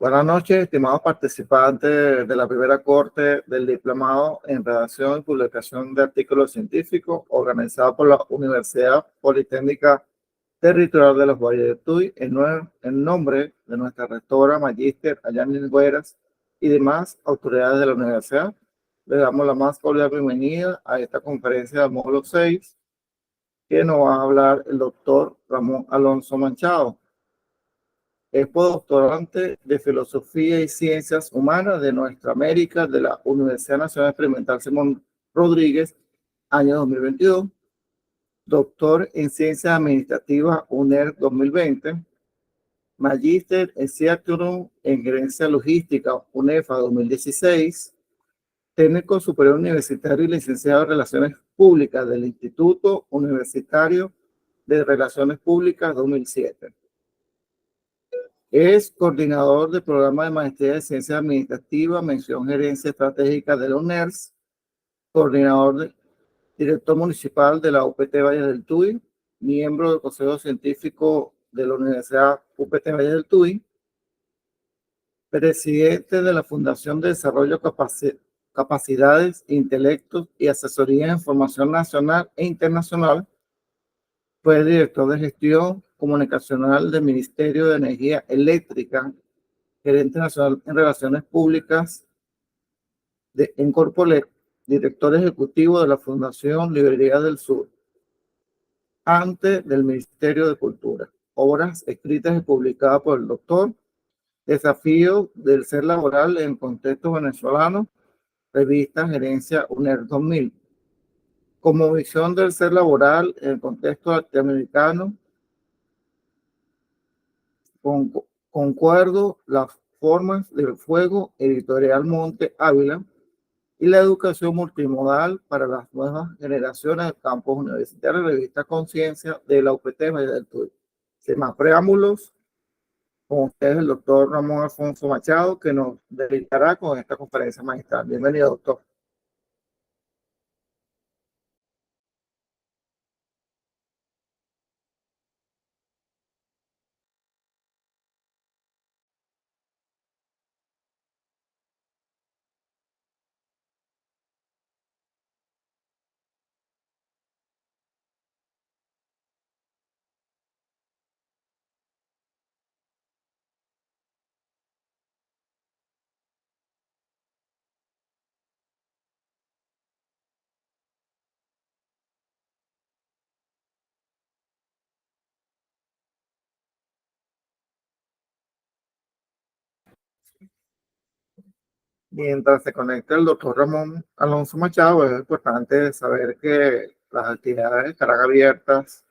Buenas noches, estimados participantes de la primera corte del Diplomado en Redacción y Publicación de Artículos Científicos, organizado por la Universidad Politécnica Territorial de los Valles de Tuy, en nombre de nuestra rectora, Magíster Ayanis Güeras y demás autoridades de la universidad. Le damos la más cordial bienvenida a esta conferencia del módulo 6, que nos va a hablar el doctor Ramón Alonso Machado. Es postdoctorante de Filosofía y Ciencias Humanas de Nuestra América de la Universidad Nacional Experimental Simón Rodríguez, año 2022. Doctor en Ciencias Administrativas UNER 2020. Magíster en Ciaturum en Gerencia Logística UNEFA 2016. Técnico Superior Universitario y licenciado en Relaciones Públicas del Instituto Universitario de Relaciones Públicas 2007. Es coordinador del programa de maestría de Ciencias Administrativas, mención Gerencia Estratégica de la UNERS, director municipal de la UPT Valle del Tuy, miembro del Consejo Científico de la Universidad UPT Valle del Tuy, presidente de la Fundación de Desarrollo Capacidades, Intelectos y Asesoría en Formación Nacional e Internacional. Fue director de gestión comunicacional del Ministerio de Energía Eléctrica, gerente nacional en Relaciones Públicas de Encorpolet, director ejecutivo de la Fundación Librería del Sur, antes del Ministerio de Cultura. Obras escritas y publicadas por el doctor: Desafío del Ser Laboral en Contexto Venezolano, revista Gerencia UNER 2000. Como visión del ser laboral en el contexto latinoamericano, concuerdo las formas del fuego, editorial Monte Ávila, y la educación multimodal para las nuevas generaciones del campus universitario, revista Conciencia de la UPT Valle del Tuy. Sin más preámbulos, con ustedes el doctor Ramón Alfonso Machado, que nos dedicará con esta conferencia magistral. Bienvenido, doctor. Mientras se conecta el doctor Ramón Alonso Machado, es importante saber que las actividades estarán abiertas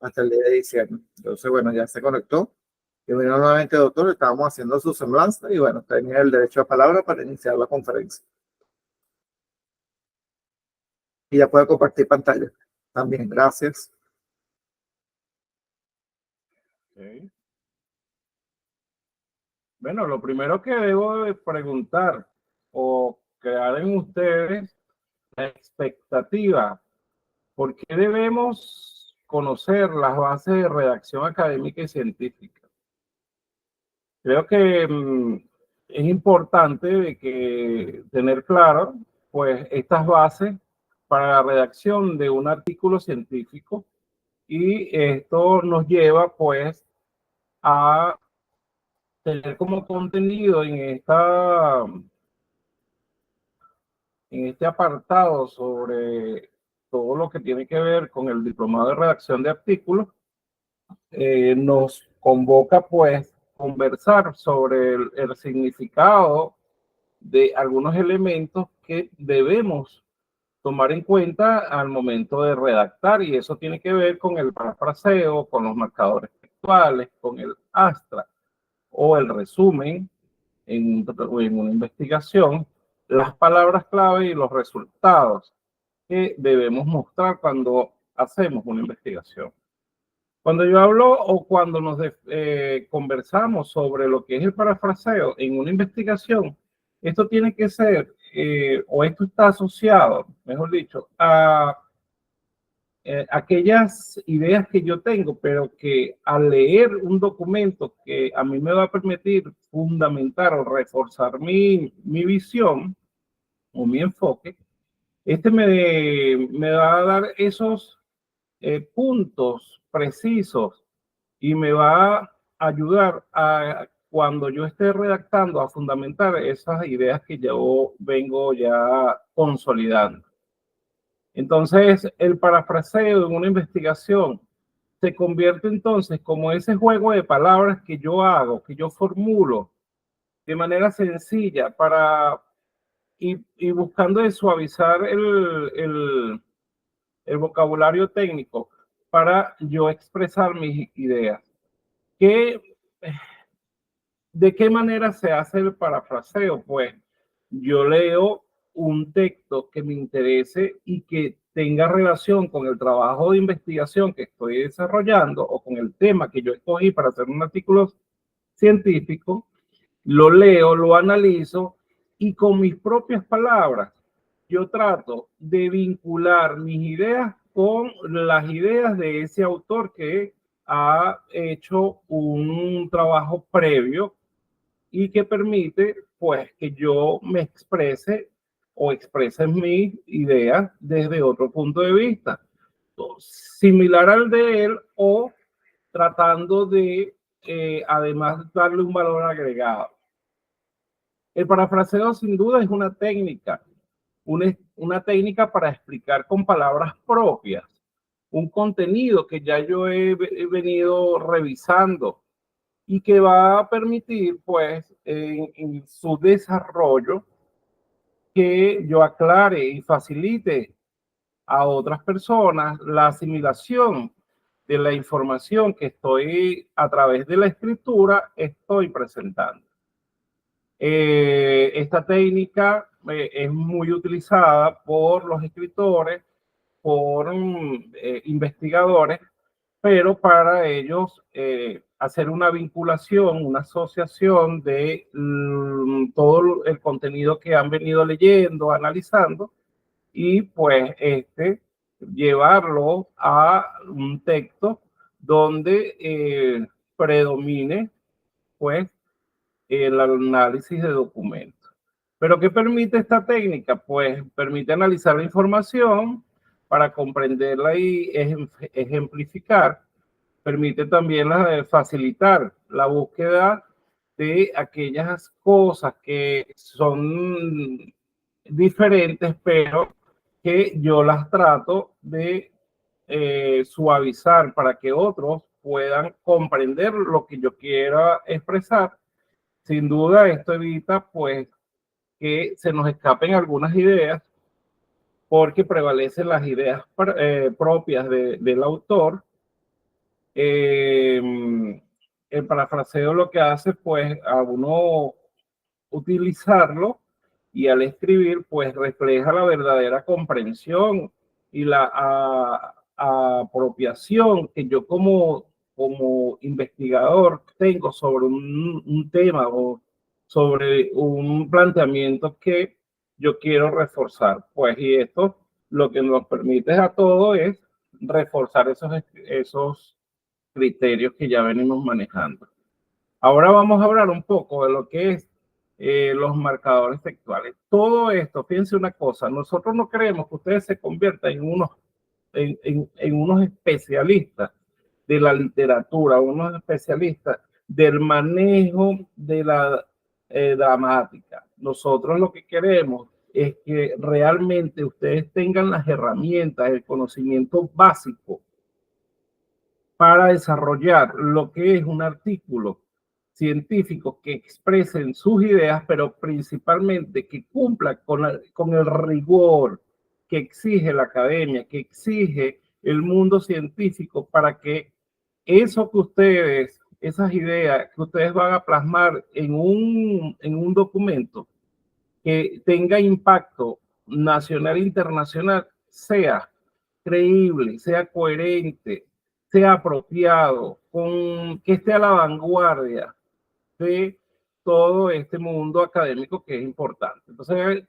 hasta el día de diciembre. Entonces, bueno, ya se conectó. Bienvenido nuevamente, doctor. Estábamos haciendo su semblanza y, bueno, tenía el derecho a palabra para iniciar la conferencia. Y ya puede compartir pantalla. También, gracias. Okay. Bueno, lo primero que debo de preguntar o crear en ustedes la expectativa. ¿Por qué debemos conocer las bases de redacción académica y científica? Creo que es importante de que tener claro, pues, estas bases para la redacción de un artículo científico, y esto nos lleva, pues, a tener como contenido en este apartado sobre todo lo que tiene que ver con el diplomado de redacción de artículos. Nos convoca, pues, conversar sobre el significado de algunos elementos que debemos tomar en cuenta al momento de redactar, y eso tiene que ver con el parafraseo, con los marcadores textuales, con el astra o el resumen en una investigación, las palabras clave y los resultados que debemos mostrar cuando hacemos una investigación. Cuando yo hablo o cuando nos conversamos sobre lo que es el parafraseo en una investigación, esto tiene que ser, o esto está asociado, mejor dicho, a aquellas ideas que yo tengo, pero que al leer un documento que a mí me va a permitir fundamentar o reforzar mi visión o mi enfoque, me va a dar esos puntos precisos y me va a ayudar a cuando yo esté redactando a fundamentar esas ideas que yo vengo ya consolidando. Entonces, el parafraseo en una investigación se convierte entonces como ese juego de palabras que yo hago, que yo formulo de manera sencilla y buscando de suavizar el vocabulario técnico para yo expresar mis ideas. ¿Qué, ¿De qué manera se hace el parafraseo? Pues yo leo un texto que me interese y que tenga relación con el trabajo de investigación que estoy desarrollando o con el tema que yo escogí para hacer un artículo científico, lo leo, lo analizo y con mis propias palabras yo trato de vincular mis ideas con las ideas de ese autor que ha hecho un trabajo previo y que permite pues que yo me exprese o exprese mis ideas desde otro punto de vista, similar al de él o tratando de además darle un valor agregado. El parafraseo sin duda es una técnica para explicar con palabras propias un contenido que ya yo he venido revisando y que va a permitir, pues, en su desarrollo, que yo aclare y facilite a otras personas la asimilación de la información que estoy, a través de la escritura, estoy presentando. Esta técnica es muy utilizada por los escritores, por investigadores, pero para ellos hacer una vinculación, una asociación de todo el contenido que han venido leyendo, analizando, y pues llevarlo a un texto donde predomine pues el análisis de documentos. ¿Pero qué permite esta técnica? Pues permite analizar la información para comprenderla y ejemplificar. Permite también facilitar la búsqueda de aquellas cosas que son diferentes, pero que yo las trato de suavizar para que otros puedan comprender lo que yo quiera expresar. Sin duda, esto evita pues que se nos escapen algunas ideas porque prevalecen las ideas propias del autor. El parafraseo lo que hace pues a uno utilizarlo y al escribir pues refleja la verdadera comprensión y la apropiación que yo como investigador tengo sobre un tema o sobre un planteamiento que yo quiero reforzar. Pues y esto lo que nos permite a todos es reforzar esos criterios que ya venimos manejando. Ahora vamos a hablar un poco de lo que es los marcadores textuales. Todo esto, fíjense una cosa, nosotros no queremos que ustedes se conviertan en unos especialistas de la literatura, unos especialistas del manejo de la dramática. Nosotros lo que queremos es que realmente ustedes tengan las herramientas, el conocimiento básico para desarrollar lo que es un artículo científico que expresen sus ideas, pero principalmente que cumpla con el rigor que exige la academia, que exige el mundo científico para que eso que ustedes, esas ideas que ustedes van a plasmar en un documento que tenga impacto nacional e internacional, sea creíble, sea coherente, sea apropiado, que esté a la vanguardia de todo este mundo académico que es importante. Entonces,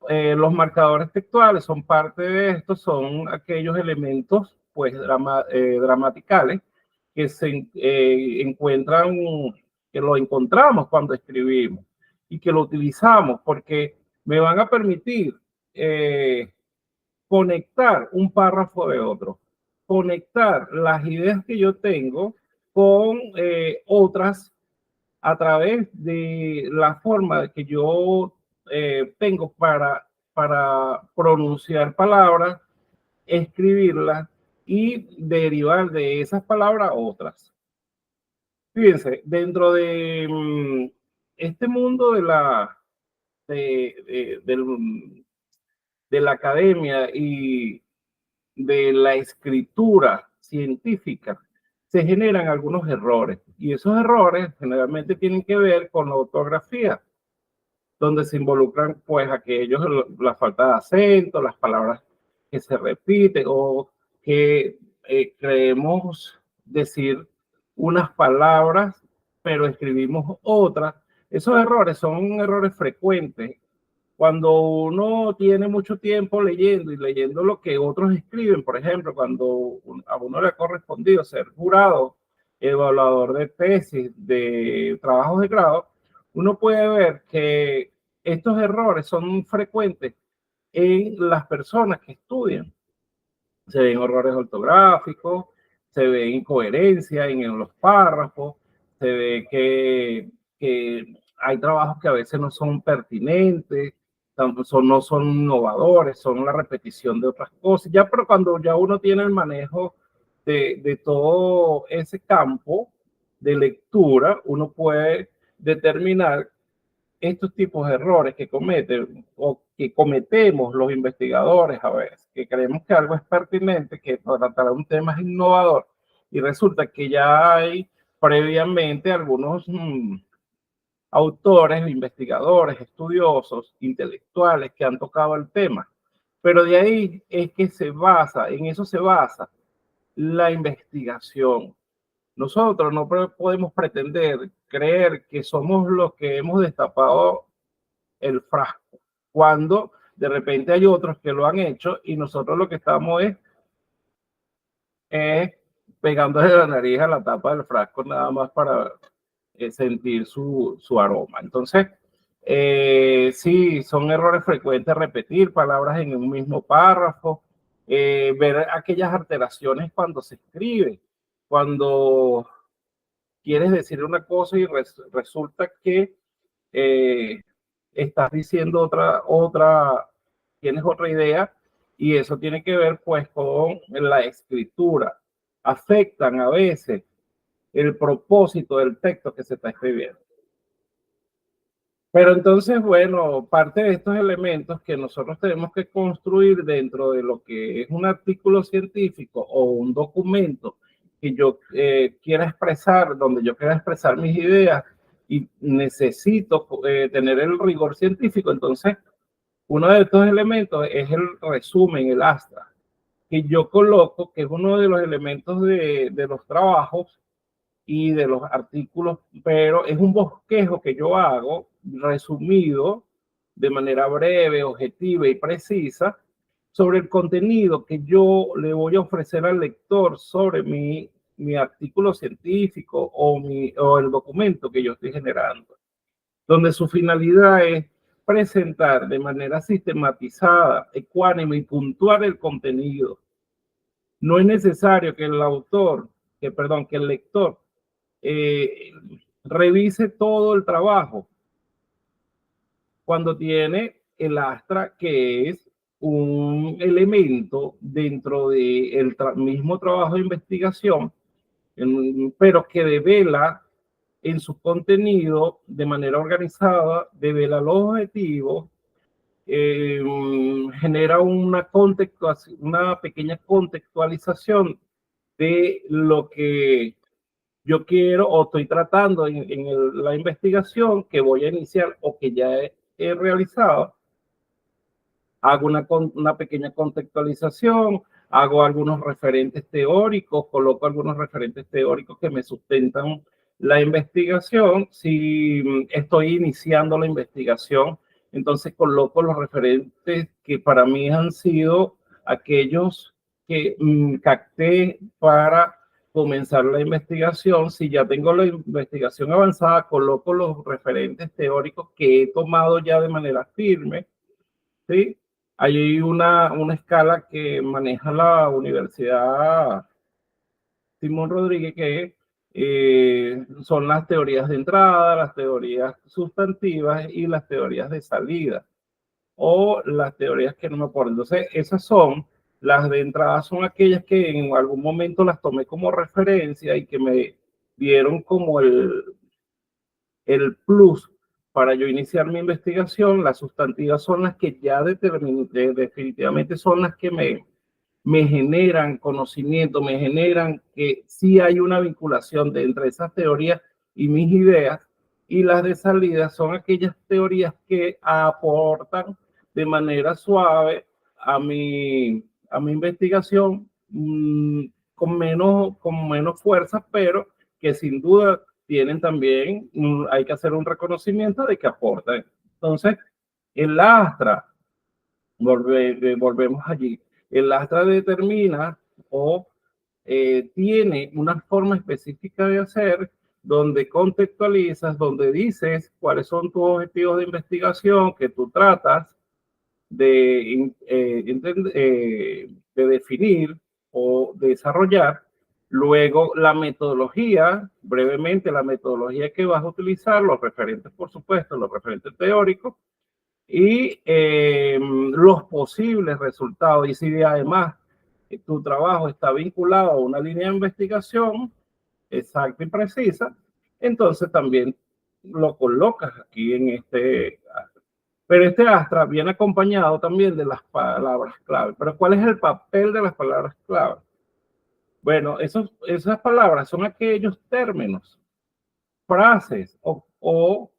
Los marcadores textuales son parte de esto, son aquellos elementos pues gramaticales que se encuentran, que lo encontramos cuando escribimos y que lo utilizamos porque me van a permitir conectar un párrafo de otro, conectar las ideas que yo tengo con otras a través de la forma que yo tengo para pronunciar palabras, escribirlas y derivar de esas palabras otras. Fíjense, dentro de este mundo de la academia y de la escritura científica, se generan algunos errores. Y esos errores generalmente tienen que ver con la ortografía, donde se involucran pues aquellos, la falta de acento, las palabras que se repiten o que creemos decir unas palabras, pero escribimos otras. Esos errores son errores frecuentes. Cuando uno tiene mucho tiempo leyendo y leyendo lo que otros escriben, por ejemplo, cuando a uno le ha correspondido ser jurado, evaluador de tesis, de trabajos de grado, uno puede ver que estos errores son frecuentes en las personas que estudian. Se ven errores ortográficos, se ve incoherencia en los párrafos, se ve que hay trabajos que a veces no son pertinentes, no son innovadores, son la repetición de otras cosas. Ya, pero cuando ya uno tiene el manejo de todo ese campo de lectura, uno puede determinar estos tipos de errores que cometen o que cometemos los investigadores a veces, que creemos que algo es pertinente, que para tratar un tema es innovador, y resulta que ya hay previamente algunos autores, investigadores, estudiosos, intelectuales que han tocado el tema. Pero de ahí es que en eso se basa la investigación. Nosotros no podemos pretender creer que somos los que hemos destapado el frasco, cuando de repente hay otros que lo han hecho y nosotros lo que estamos es pegándole la nariz a la tapa del frasco nada más para sentir su aroma. Entonces, sí, son errores frecuentes repetir palabras en un mismo párrafo, ver aquellas alteraciones cuando se escribe, cuando quieres decir una cosa y resulta que estás diciendo tienes otra idea, y eso tiene que ver pues con la escritura. Afectan a veces el propósito del texto que se está escribiendo. Pero entonces, bueno, parte de estos elementos que nosotros tenemos que construir dentro de lo que es un artículo científico o un documento que yo quiera expresar, donde yo quiera expresar mis ideas y necesito tener el rigor científico. Entonces, uno de estos elementos es el resumen, el astra, que yo coloco, que es uno de los elementos de los trabajos y de los artículos, pero es un bosquejo que yo hago resumido de manera breve, objetiva y precisa sobre el contenido que yo le voy a ofrecer al lector sobre mi artículo científico o el documento que yo estoy generando, donde su finalidad es presentar de manera sistematizada, ecuánime y puntual el contenido. No es necesario que el lector revise todo el trabajo cuando tiene el astra, que es un elemento dentro del mismo trabajo de investigación, pero que devela en su contenido de manera organizada, devela los objetivos, genera una pequeña contextualización de lo que yo quiero o estoy tratando en la investigación que voy a iniciar o que ya he realizado. Hago una pequeña contextualización, hago algunos referentes teóricos, coloco algunos referentes teóricos que me sustentan la investigación. Si estoy iniciando la investigación Entonces coloco los referentes que para mí han sido aquellos que capté para comenzar la investigación. Si ya tengo la investigación avanzada, coloco los referentes teóricos que he tomado ya de manera firme, ¿sí? Hay una escala que maneja la Universidad Simón Rodríguez, que son las teorías de entrada, las teorías sustantivas y las teorías de salida, o las teorías que no me acuerdo. Entonces, esas son las de entrada, son aquellas que en algún momento las tomé como referencia y que me dieron como el plus para yo iniciar mi investigación. Las sustantivas son las que ya definitivamente son las que me generan conocimiento, me generan que sí hay una vinculación entre esas teorías y mis ideas. Y las de salida son aquellas teorías que aportan de manera suave a mi investigación, con menos fuerza, pero que sin duda tienen también, hay que hacer un reconocimiento de que aportan. Entonces, el Astra, volvemos allí. El Astra determina o tiene una forma específica de hacer, donde contextualizas, donde dices cuáles son tus objetivos de investigación que tú tratas de definir o desarrollar. Luego, la metodología, brevemente, la metodología que vas a utilizar, los referentes, por supuesto, los referentes teóricos, y los posibles resultados. Y si además tu trabajo está vinculado a una línea de investigación exacta y precisa, entonces también lo colocas aquí en este Astra. Pero este Astra viene acompañado también de las palabras clave. Pero ¿cuál es el papel de las palabras clave? Bueno, esas palabras son aquellos términos, frases o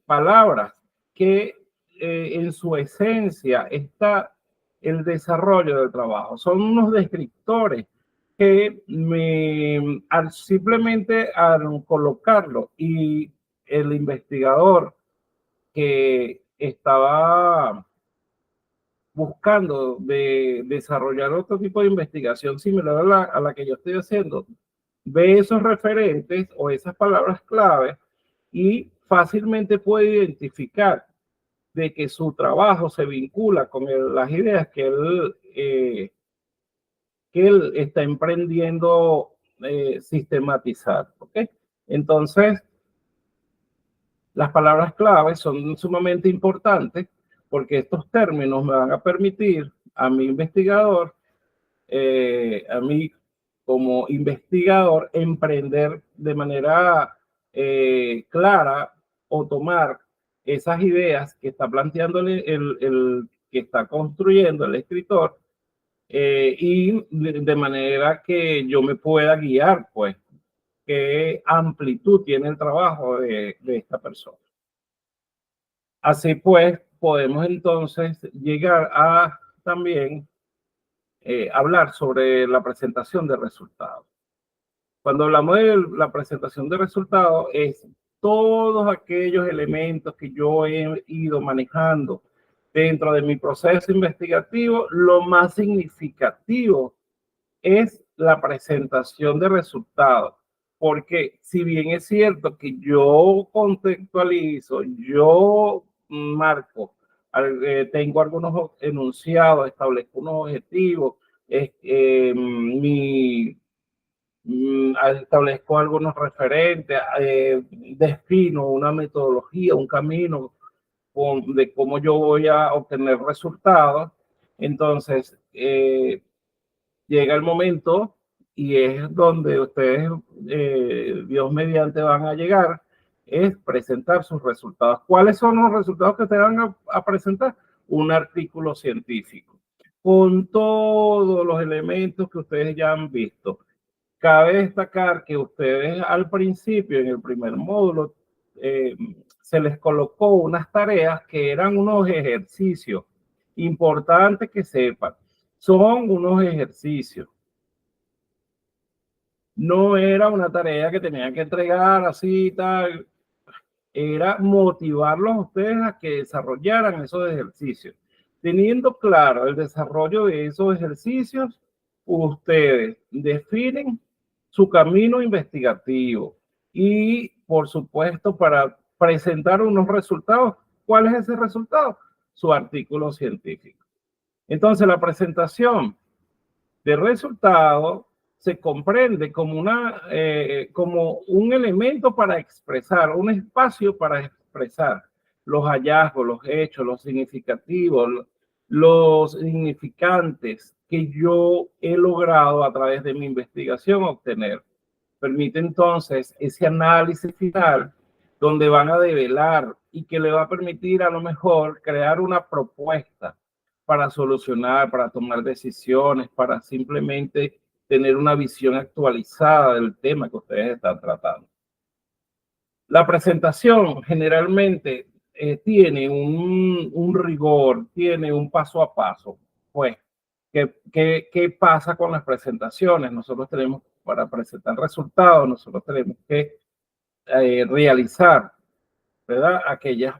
palabras que en su esencia está el desarrollo del trabajo. Son unos descriptores que simplemente al colocarlo y el investigador que estaba buscando de desarrollar otro tipo de investigación similar a la que yo estoy haciendo, ve esos referentes o esas palabras clave y fácilmente puede identificar de que su trabajo se vincula con las ideas que él está emprendiendo sistematizar. ¿Okay? Entonces, las palabras clave son sumamente importantes porque estos términos me van a permitir a mi investigador, a mí como investigador, emprender de manera clara o tomar esas ideas que está planteando el que está construyendo el escritor, y de manera que yo me pueda guiar, pues, qué amplitud tiene el trabajo de esta persona. Así pues, podemos entonces llegar a también hablar sobre la presentación de resultados. Cuando hablamos de la presentación de resultados, es todos aquellos elementos que yo he ido manejando dentro de mi proceso investigativo. Lo más significativo es la presentación de resultados, porque si bien es cierto que yo contextualizo, yo marco, tengo algunos enunciados, establezco unos objetivos, establezco algunos referentes, defino una metodología, un camino de cómo yo voy a obtener resultados. Entonces, llega el momento y es donde ustedes, Dios mediante, van a llegar, es presentar sus resultados. ¿Cuáles son los resultados que ustedes van a presentar? Un artículo científico con todos los elementos que ustedes ya han visto. Cabe destacar que ustedes al principio, en el primer módulo, se les colocó unas tareas que eran unos ejercicios. Importante que sepan, son unos ejercicios. No era una tarea que tenían que entregar así y tal. era motivarlos a ustedes a que desarrollaran esos ejercicios. Teniendo claro el desarrollo de esos ejercicios, ustedes definen su camino investigativo y, por supuesto, para presentar unos resultados. ¿Cuál es ese resultado? Su artículo científico. Entonces, la presentación de resultado se comprende como un elemento para expresar, un espacio para expresar los hallazgos, los hechos, los significativos, los significantes que yo he logrado a través de mi investigación obtener. Permite entonces ese análisis final donde van a develar y que le va a permitir a lo mejor crear una propuesta para solucionar, para tomar decisiones, para simplemente tener una visión actualizada del tema que ustedes están tratando. La presentación generalmente tiene un rigor, tiene un paso a paso. Pues, ¿qué pasa con las presentaciones? Nosotros tenemos, para presentar resultados, nosotros tenemos que realizar, ¿verdad?, aquellas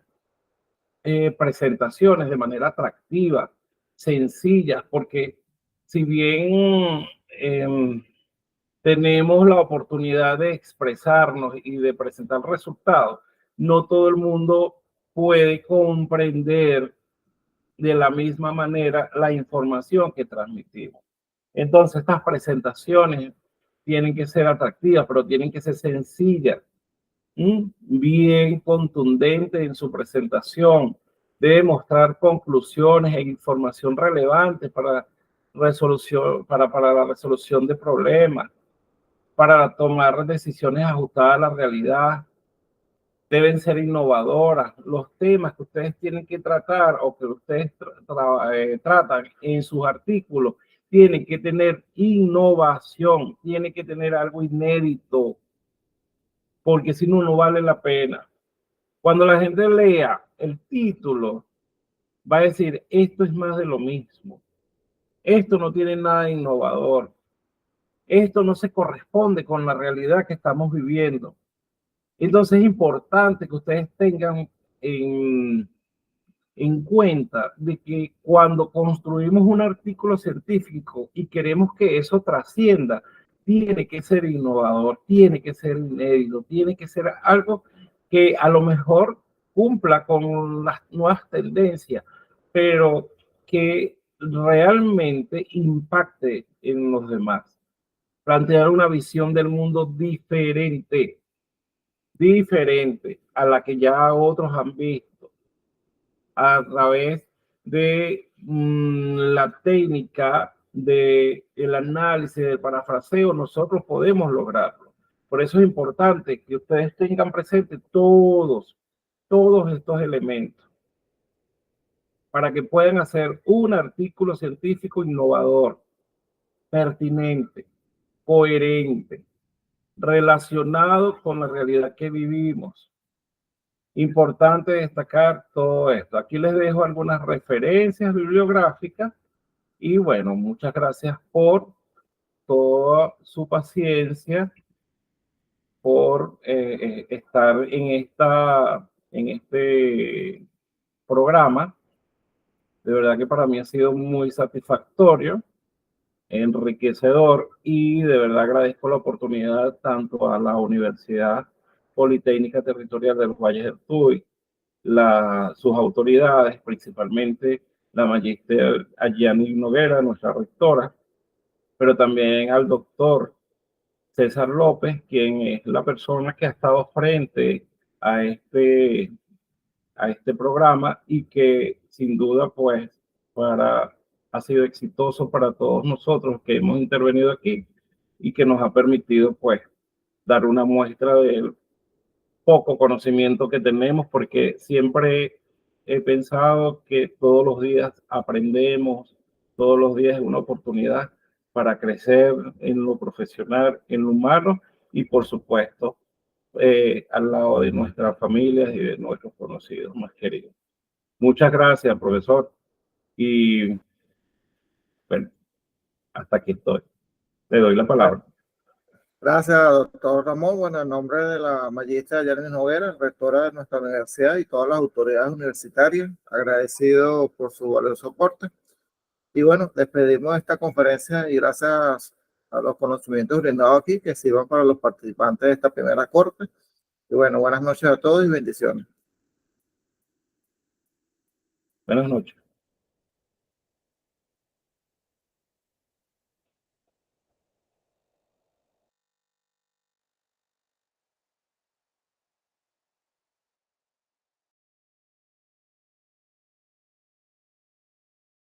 presentaciones de manera atractiva, sencillas, porque si bien tenemos la oportunidad de expresarnos y de presentar resultados, no todo el mundo puede comprender de la misma manera la información que transmitimos. Entonces, estas presentaciones tienen que ser atractivas, pero tienen que ser sencillas, bien contundente en su presentación, debe mostrar conclusiones e información relevante para la resolución de problemas, para tomar decisiones ajustadas a la realidad. Deben ser innovadoras. Los temas que ustedes tienen que tratar o que ustedes tratan en sus artículos tienen que tener innovación, tienen que tener algo inédito, porque si no, no vale la pena. Cuando la gente lea el título, va a decir, esto es más de lo mismo. Esto no tiene nada de innovador. Esto no se corresponde con la realidad que estamos viviendo. Entonces es importante que ustedes tengan en cuenta de que cuando construimos un artículo científico y queremos que eso trascienda, tiene que ser innovador, tiene que ser inédito, tiene que ser algo que a lo mejor cumpla con las nuevas tendencias, pero que realmente impacte en los demás. Plantear una visión del mundo diferente a la que ya otros han visto a través de la técnica del análisis, del parafraseo, nosotros podemos lograrlo. Por eso es importante que ustedes tengan presente todos estos elementos para que puedan hacer un artículo científico innovador, pertinente, coherente, relacionado con la realidad que vivimos. Importante destacar todo esto. Aquí les dejo algunas referencias bibliográficas y bueno, muchas gracias por toda su paciencia, por estar en este programa. De verdad que para mí ha sido muy satisfactorio, enriquecedor y de verdad agradezco la oportunidad tanto a la Universidad Politécnica Territorial de los Valles del Tuy, sus autoridades, principalmente la magíster Ayani Noguera, nuestra rectora, pero también al doctor César López, quien es la persona que ha estado frente a este programa y que sin duda pues ha sido exitoso para todos nosotros que hemos intervenido aquí y que nos ha permitido pues dar una muestra del poco conocimiento que tenemos, porque siempre he pensado que todos los días aprendemos, todos los días es una oportunidad para crecer en lo profesional, en lo humano y por supuesto al lado de nuestras familias y de nuestros conocidos más queridos. Muchas gracias, profesor. Y bueno, hasta aquí estoy. Le doy la palabra. Gracias, doctor Ramón. Bueno, en nombre de la magistra Yarnis Noguera, rectora de nuestra universidad y todas las autoridades universitarias, agradecido por su valioso aporte. Y bueno, despedimos esta conferencia y gracias a los conocimientos brindados aquí que sirvan para los participantes de esta primera corte. Y bueno, buenas noches a todos y bendiciones. Buenas noches.